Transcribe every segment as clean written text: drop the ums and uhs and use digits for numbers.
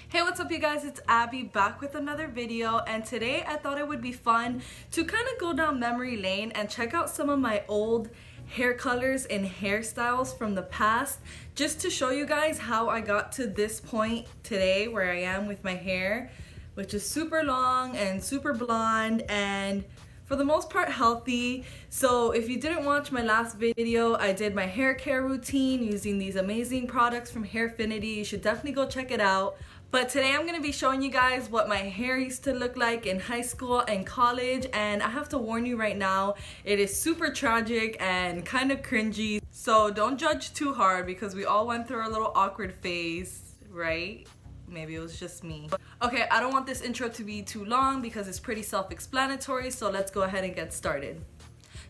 Hey, what's up you guys? It's Abby back with another video, and today I thought it would be fun to kind of go down memory lane and check out some of my old hair colors and hairstyles from the past, just to show you guys how I got to this point today where I am with my hair, which is super long and super blonde and for the most part healthy. So if you didn't watch my last video, I did my hair care routine using these amazing products from Hairfinity. You should definitely go check it out. But today I'm going to be showing you guys what my hair used to look like in high school and college, and I have to warn you right now, it is super tragic and kind of cringy. So don't judge too hard because we all went through a little awkward phase, right? Maybe it was just me. Okay, I don't want this intro to be too long because it's pretty self-explanatory, so let's go ahead and get started.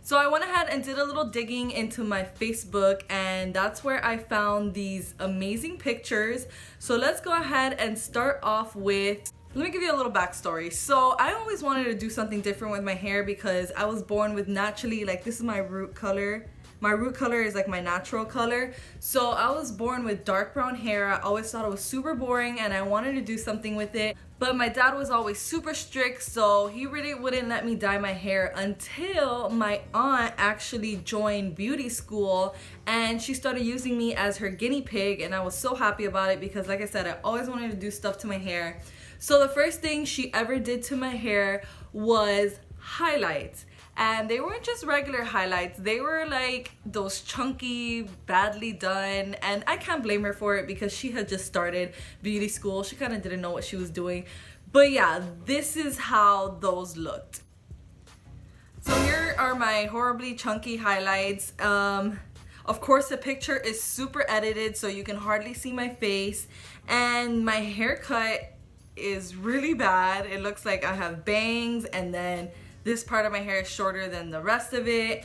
So I went ahead and did a little digging into my Facebook, and that's where I found these amazing pictures. So let's go ahead and start off with, let me give you a little backstory. So I always wanted to do something different with my hair because I was born with naturally, like, this is my root color. My root color is like my natural color. So I was born with dark brown hair. I always thought it was super boring and I wanted to do something with it. But my dad was always super strict, so he really wouldn't let me dye my hair until my aunt actually joined beauty school and she started using me as her guinea pig, and I was so happy about it because, like I said, I always wanted to do stuff to my hair. So the first thing she ever did to my hair was highlights. And they weren't just regular highlights, they were like those chunky, badly done, and I can't blame her for it because she had just started beauty school. She kind of didn't know what she was doing. But yeah, this is how those looked. So here are my horribly chunky highlights. Of course the picture is super edited so you can hardly see my face, and my haircut is really bad. It looks like I have bangs, and then this part of my hair is shorter than the rest of it.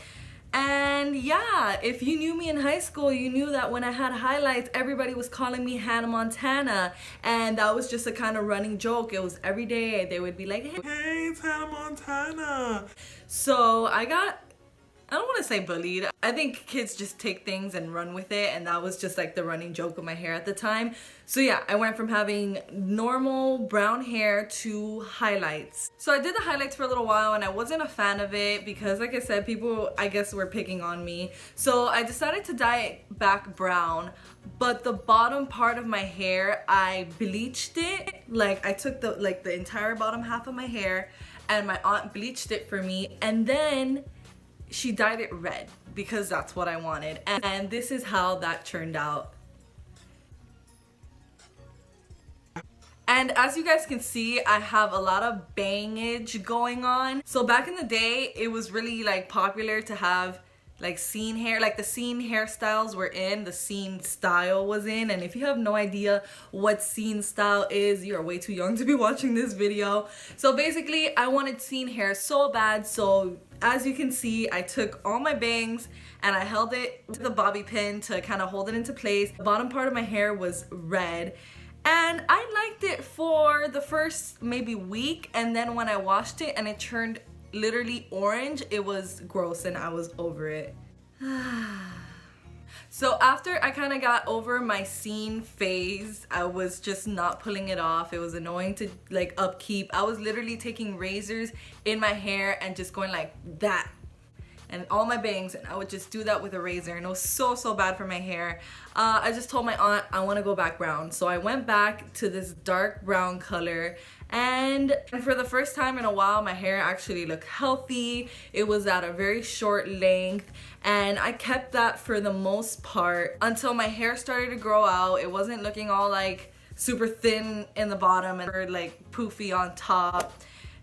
And yeah, if you knew me in high school, you knew that when I had highlights, everybody was calling me Hannah Montana. And that was just a kind of running joke. It was every day. They would be like, hey, it's Hannah Montana. So I don't want to say bullied. I think kids just take things and run with it, and that was just like the running joke of my hair at the time. So yeah, I went from having normal brown hair to highlights. So I did the highlights for a little while and I wasn't a fan of it because, like I said, people, I guess, were picking on me. So I decided to dye it back brown, but the bottom part of my hair, I bleached it. Like, I took the entire bottom half of my hair and my aunt bleached it for me, and then she dyed it red because that's what I wanted, and this is how that turned out. And as you guys can see, I have a lot of bangage going on. So back in the day, it was really like popular to have like scene hair, like the scene hairstyles were in, the scene style was in. And if you have no idea what scene style is, you're way too young to be watching this video. So basically, I wanted scene hair so bad. So as you can see, I took all my bangs and I held it to the bobby pin to kind of hold it into place. The bottom part of my hair was red, and I liked it for the first maybe week, and then when I washed it and it turned literally orange, it was gross and I was over it. So after I kind of got over my scene phase, I was just not pulling it off. It was annoying to like upkeep. I was literally taking razors in my hair and just going like that, and all my bangs, and I would just do that with a razor, and it was so bad for my hair. I just told my aunt I want to go back brown, so I went back to this dark brown color, and for the first time in a while my hair actually looked healthy. It was at a very short length, and I kept that for the most part until my hair started to grow out. It wasn't looking all like super thin in the bottom and like poofy on top.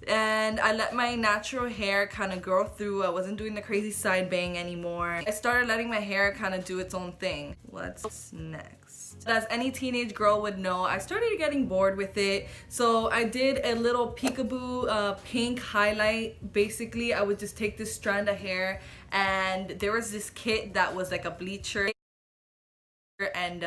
And I let my natural hair kind of grow through. I wasn't doing the crazy side bang anymore. I started letting my hair kind of do its own thing. What's next? As any teenage girl would know, I started getting bored with it. So I did a little peekaboo pink highlight. Basically, I would just take this strand of hair, and there was this kit that was like a bleacher and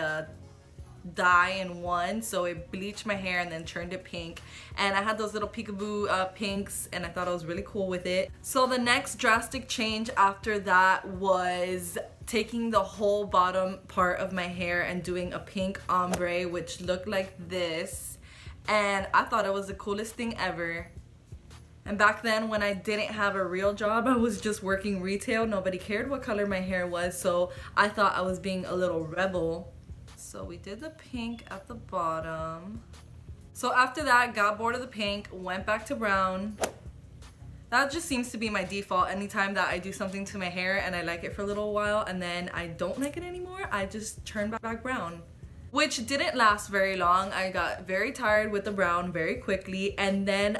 dye in one, so it bleached my hair and then turned it pink, and I had those little peekaboo pinks, and I thought I was really cool with it. So the next drastic change after that was taking the whole bottom part of my hair and doing a pink ombre, which looked like this. and I thought it was the coolest thing ever. And back then when I didn't have a real job, I was just working retail. Nobody cared what color my hair was, so I thought I was being a little rebel. So we did the pink at the bottom. So after that, got bored of the pink, went back to brown. That just seems to be my default. Anytime that I do something to my hair and I like it for a little while and then I don't like it anymore, I just turn back brown. Which didn't last very long. I got very tired with the brown very quickly, and then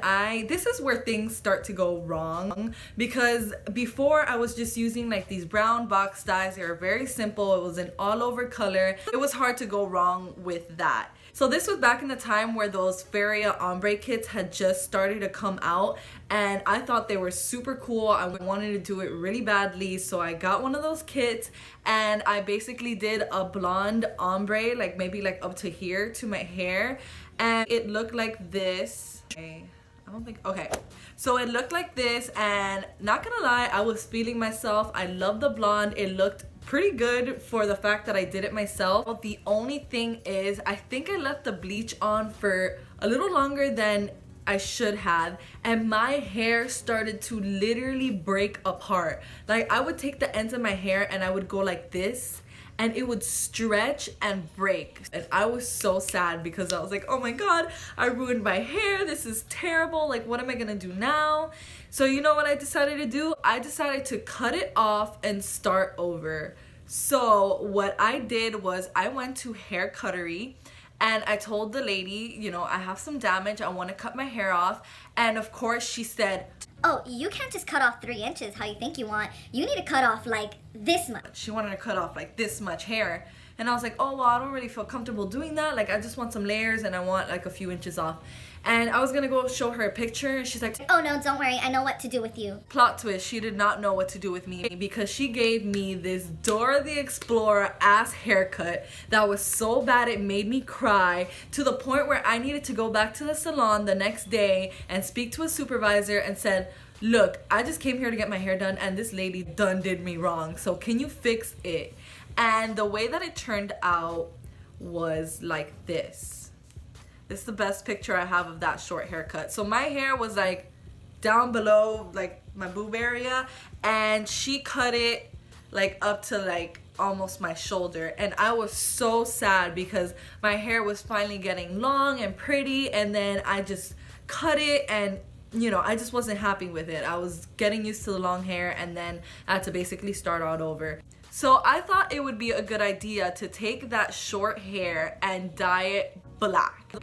this is where things start to go wrong, because before I was just using like these brown box dyes. They were very simple. It was an all over color. It was hard to go wrong with that. So this was back in the time where those Feria ombre kits had just started to come out, and I thought they were super cool. I wanted to do it really badly, so I got one of those kits and I basically did a blonde ombre, like maybe like up to here to my hair, and it looked like this. Okay, so it looked like this, and not gonna lie, I was feeling myself. I love the blonde. It looked pretty good for the fact that I did it myself. The only thing is, I think I left the bleach on for a little longer than I should have, and my hair started to literally break apart. Like, I would take the ends of my hair and I would go like this, and it would stretch and break. And I was so sad because I was like, oh my god, I ruined my hair. This is terrible. Like, what am I gonna do now? So you know what I decided to do? I decided to cut it off and start over. So what I did was I went to Hair Cuttery and I told the lady, you know, I have some damage. I want to cut my hair off. And of course she said, oh, you can't just cut off 3 inches how you think you want. You need to cut off like this much. She wanted to cut off like this much hair. And I was like, oh, well, I don't really feel comfortable doing that. Like, I just want some layers and I want like a few inches off. And I was gonna go show her a picture, and she's like, oh no, don't worry, I know what to do with you. Plot twist, she did not know what to do with me, because she gave me this Dora the Explorer ass haircut that was so bad it made me cry, to the point where I needed to go back to the salon the next day and speak to a supervisor and said, look, I just came here to get my hair done and this lady done did me wrong, so can you fix it? And the way that it turned out was like this. This is the best picture I have of that short haircut. So my hair was like down below like my boob area, and she cut it like up to like almost my shoulder, and I was so sad because my hair was finally getting long and pretty, and then I just cut it, and you know, I just wasn't happy with it. I was getting used to the long hair, and then I had to basically start all over. So I thought it would be a good idea to take that short hair and dye it black.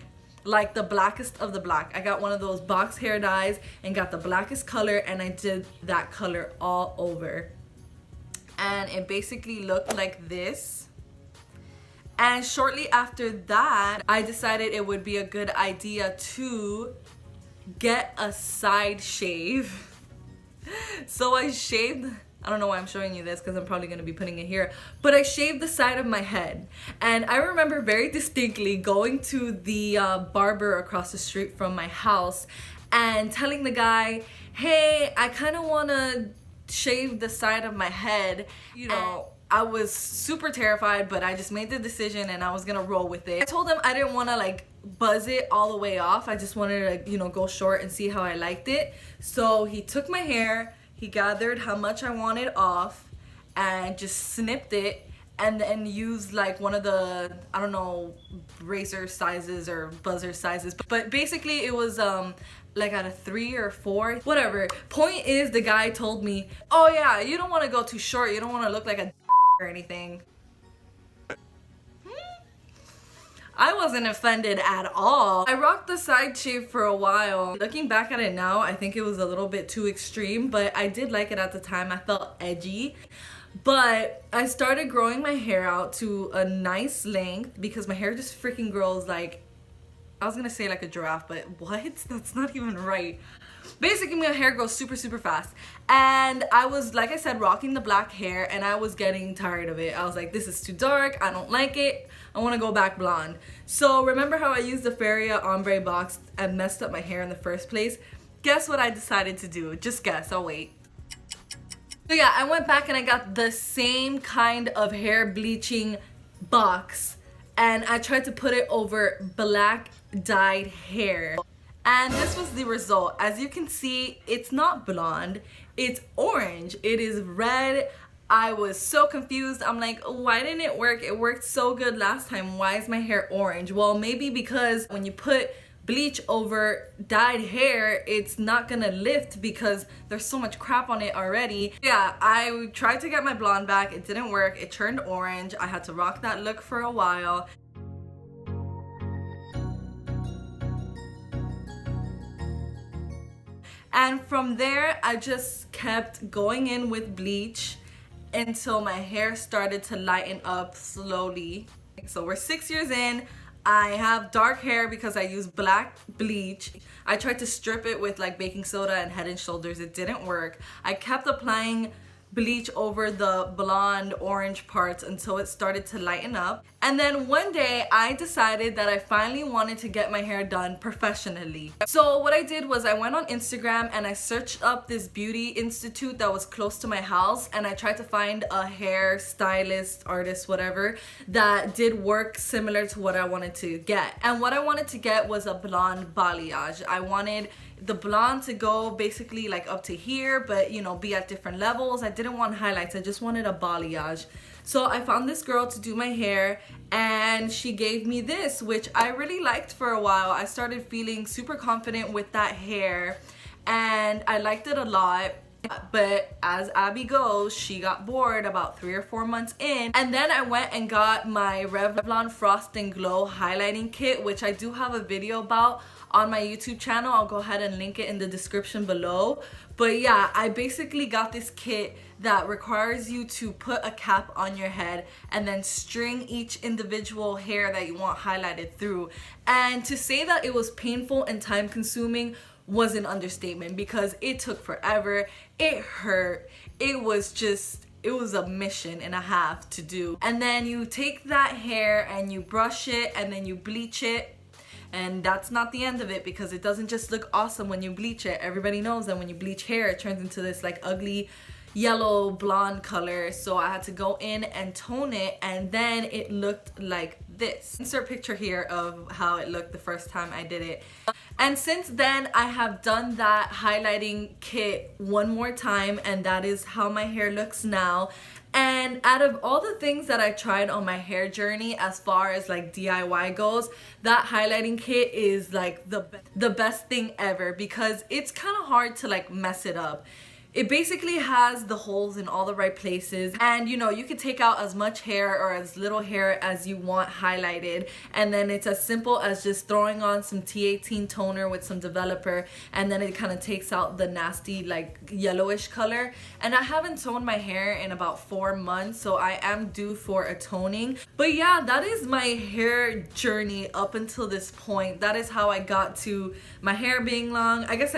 Like the blackest of the black. I got one of those box hair dyes and got the blackest color, and I did that color all over. And it basically looked like this. And shortly after that, I decided it would be a good idea to get a side shave. So I shaved, I don't know why I'm showing you this because I'm probably going to be putting it here, but I shaved the side of my head. And I remember very distinctly going to the barber across the street from my house and telling the guy, hey, I kind of want to shave the side of my head. You know, I was super terrified, but I just made the decision and I was going to roll with it. I told him I didn't want to like buzz it all the way off. I just wanted to, you know, go short and see how I liked it. So he took my hair, he gathered how much I wanted off and just snipped it, and then used like one of the, I don't know, razor sizes or buzzer sizes, but basically it was like at a 3 or 4, whatever. Point is, the guy told me, oh yeah, you don't want to go too short, you don't want to look like a or anything. I wasn't offended at all. I rocked the side shave for a while. Looking back at it now, I think it was a little bit too extreme, but I did like it at the time. I felt edgy. But I started growing my hair out to a nice length because my hair just freaking grows like, I was gonna say like a giraffe, but what? That's not even right. Basically, my hair grows super fast, and I was, like I said, rocking the black hair, and I was getting tired of it. I was like, this is too dark, I don't like it, I want to go back blonde. So remember how I used the Feria ombre box and messed up my hair in the first place? Guess what I decided to do? Just guess, I'll wait. So yeah, I went back and I got the same kind of hair bleaching box, and I tried to put it over black dyed hair. And this was the result. As you can see, it's not blonde, it's orange. It is red. I was so confused. I'm like, why didn't it work? It worked so good last time. Why is my hair orange? Well, maybe because when you put bleach over dyed hair, it's not gonna lift because there's so much crap on it already. Yeah, I tried to get my blonde back. It didn't work. It turned orange. I had to rock that look for a while. And from there, I just kept going in with bleach until my hair started to lighten up slowly. So we're 6 years in. I have dark hair because I use black bleach. I tried to strip it with like baking soda and Head and Shoulders. It didn't work. I kept applying bleach over the blonde orange parts until it started to lighten up. And then one day I decided that I finally wanted to get my hair done professionally. So what I did was I went on Instagram and I searched up this beauty institute that was close to my house, and I tried to find a hair stylist, artist, whatever, that did work similar to what I wanted to get. And what I wanted to get was a blonde balayage. I wanted the blonde to go basically like up to here, but you know, be at different levels. I didn't want highlights. I just wanted a balayage. So I found this girl to do my hair, and she gave me this, which I really liked for a while. I started feeling super confident with that hair and I liked it a lot. But as Abby goes, she got bored about 3 or 4 months in, and then I went and got my Revlon Frost and Glow highlighting kit, which I do have a video about on my YouTube channel. I'll go ahead and link it in the description below. But yeah, I basically got this kit that requires you to put a cap on your head and then string each individual hair that you want highlighted through. And to say that it was painful and time consuming was an understatement, because it took forever. It hurt. It was a mission and a half to do. And then you take that hair and you brush it and then you bleach it. And that's not the end of it, because it doesn't just look awesome when you bleach it. Everybody knows that when you bleach hair, it turns into this like ugly yellow blonde color. So I had to go in and tone it, and then it looked like this. Insert picture here of how it looked the first time I did it. And since then, I have done that highlighting kit one more time, and that is how my hair looks now. And out of all the things that I tried on my hair journey as far as like DIY goes, that highlighting kit is like the best thing ever, because it's kind of hard to like mess it up. It basically has the holes in all the right places, and you know, you can take out as much hair or as little hair as you want highlighted, and then it's as simple as just throwing on some T18 toner with some developer, and then it kind of takes out the nasty like yellowish color. And I haven't toned my hair in about 4 months, so I am due for a toning. But yeah, that is my hair journey up until this point. That is how I got to my hair being long. I guess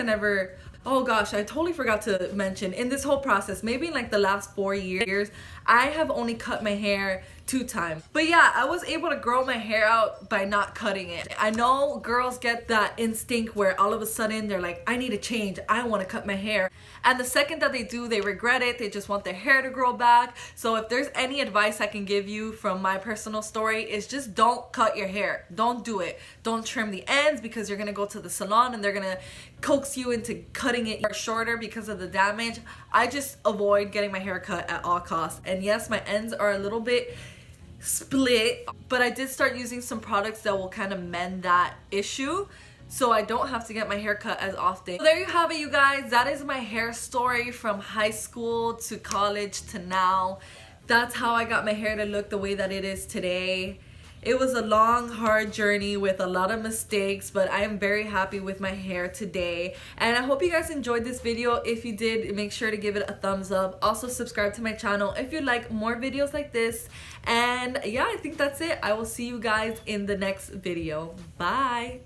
oh gosh, I totally forgot to mention, in this whole process, maybe in like the last 4 years, I have only cut my hair 2 times. But yeah, I was able to grow my hair out by not cutting it. I know girls get that instinct where all of a sudden they're like, I need to change, I want to cut my hair. And the second that they do, they regret it. They just want their hair to grow back. So if there's any advice I can give you from my personal story, is just don't cut your hair. Don't do it. Don't trim the ends, because you're gonna go to the salon and they're gonna coax you into cutting it shorter because of the damage. I just avoid getting my hair cut at all costs. And yes, my ends are a little bit split, but I did start using some products that will kind of mend that issue, so I don't have to get my hair cut as often. So there you have it, you guys. That is my hair story from high school to college to now. That's how I got my hair to look the way that it is today. It was a long, hard journey with a lot of mistakes, but I am very happy with my hair today. And I hope you guys enjoyed this video. If you did, make sure to give it a thumbs up. Also, subscribe to my channel if you like more videos like this. And yeah, I think that's it. I will see you guys in the next video. Bye!